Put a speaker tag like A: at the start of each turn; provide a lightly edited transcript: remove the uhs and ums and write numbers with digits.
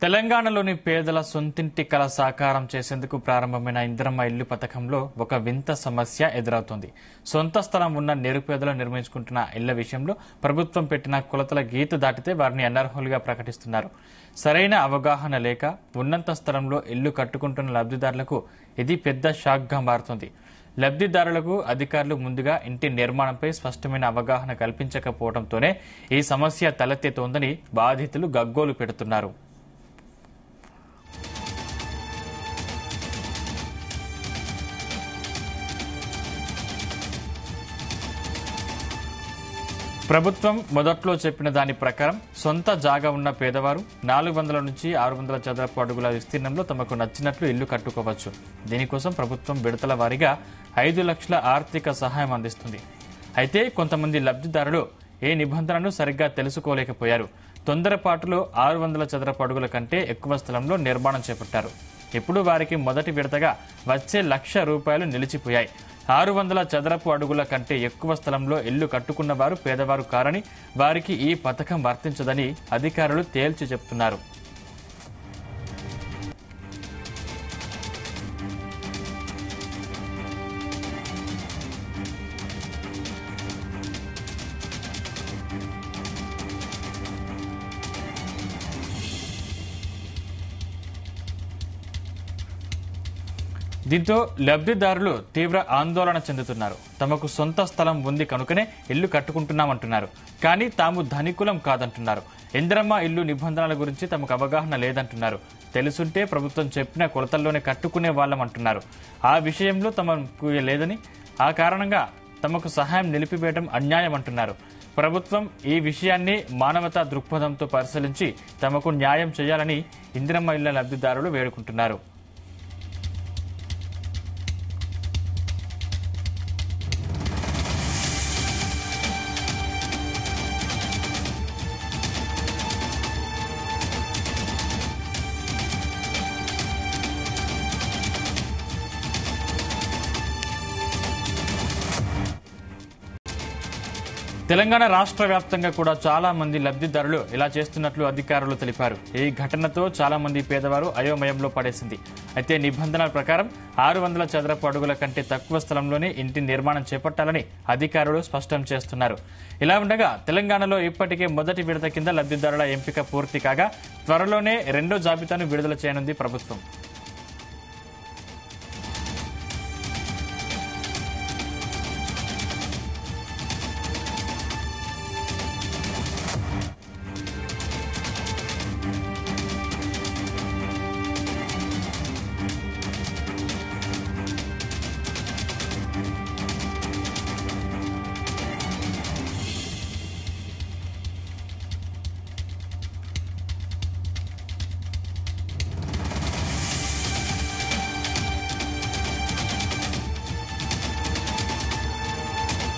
A: తెలంగాణలోని పేదల సొంతింటి కల సాకారం చేసేందుకు ప్రారంభమైన ఇందిరమ్మ ఇల్లు పథకంలో ఒక వింత సమస్య ఎదురవుతోంది. సొంత స్థలం ఉన్న నిరుపేదలు నిర్మించుకుంటున్న ఇళ్ల విషయంలో ప్రభుత్వం పెట్టిన కొలతల గీత దాటితే వారిని అనర్హులుగా ప్రకటిస్తున్నారు. సరైన అవగాహన లేక ఉన్నంత స్థలంలో ఇల్లు కట్టుకుంటున్న లబ్ధిదారులకు ఇది పెద్ద షాక్గా మారుతోంది. లబ్ధిదారులకు అధికారులు ముందుగా ఇంటి నిర్మాణంపై స్పష్టమైన అవగాహన కల్పించకపోవడంతోనే ఈ సమస్య తలెత్తుతోందని బాధితులు గగ్గోలు పెడుతున్నారు. ప్రభుత్వం మొదట్లో చెప్పిన దాని ప్రకారం సొంత జాగా ఉన్న పేదవారు 400 నుంచి 600 చదరపు అడుగుల విస్తీర్ణంలో తమకు నచ్చినట్లు ఇల్లు కట్టుకోవచ్చు. దీనికోసం ప్రభుత్వం విడతల వారీగా 5 లక్షల ఆర్థిక సహాయం అందిస్తుంది. అయితే కొంతమంది లబ్ధిదారులు ఏ నిబంధనను సరిగ్గా తెలుసుకోలేకపోయారు. తొందరపాటులో 600 చదరపు అడుగుల కంటే ఎక్కువ స్థలంలో నిర్మాణం చేపట్టారు. ఇప్పుడు వారికి మొదటి విడతగా వచ్చే ₹1,00,000 నిలిచిపోయాయి. 600 చదరపు అడుగుల కంటే ఎక్కువ స్థలంలో ఇల్లు కట్టుకున్న వారు పేదవారు కారని, వారికి ఈ పథకం వర్తించదని అధికారులు తేల్చి చెప్తున్నారు. దీంతో లబ్ధిదారులు తీవ్ర ఆందోళన చెందుతున్నారు. తమకు సొంత స్థలం ఉంది కనుకనే ఇల్లు కట్టుకుంటున్నామంటున్నారు. కానీ తాము ధనికులం కాదంటున్నారు. ఇందిరమ్మ ఇల్లు నిబంధనల గురించి తమకు అవగాహన లేదంటున్నారు. తెలుసుంటే ప్రభుత్వం చెప్పిన కొలతల్లోనే కట్టుకునే వాళ్ళమంటున్నారు. ఆ విషయంలో తమకు లేదని, ఆ కారణంగా తమకు సహాయం నిలిపివేయడం అన్యాయం అంటున్నారు. ప్రభుత్వం ఈ విషయాన్ని మానవతా దృక్పథంతో పరిశీలించి తమకు న్యాయం చేయాలని ఇందిరమ్మ ఇళ్ల లబ్ధిదారులు వేడుకుంటున్నారు. తెలంగాణ రాష్ట్ర వ్యాప్తంగా కూడా చాలా మంది లబ్ధిదారులు ఇలా చేస్తున్నట్లు అధికారులు తెలిపారు. ఈ ఘటనతో చాలా మంది పేదవారు అయోమయంలో పడేసింది. అయితే నిబంధనల ప్రకారం 600 చదరపు అడుగుల కంటే తక్కువ స్థలంలోనే ఇంటి నిర్మాణం చేపట్టాలని అధికారులు స్పష్టం చేస్తున్నారు. ఇలా ఉండగా తెలంగాణలో ఇప్పటికే మొదటి విడత కింద లబ్ధిదారుల ఎంపిక పూర్తి కాగా త్వరలోనే రెండో జాబితాను విడుదల చేయనుంది ప్రభుత్వం.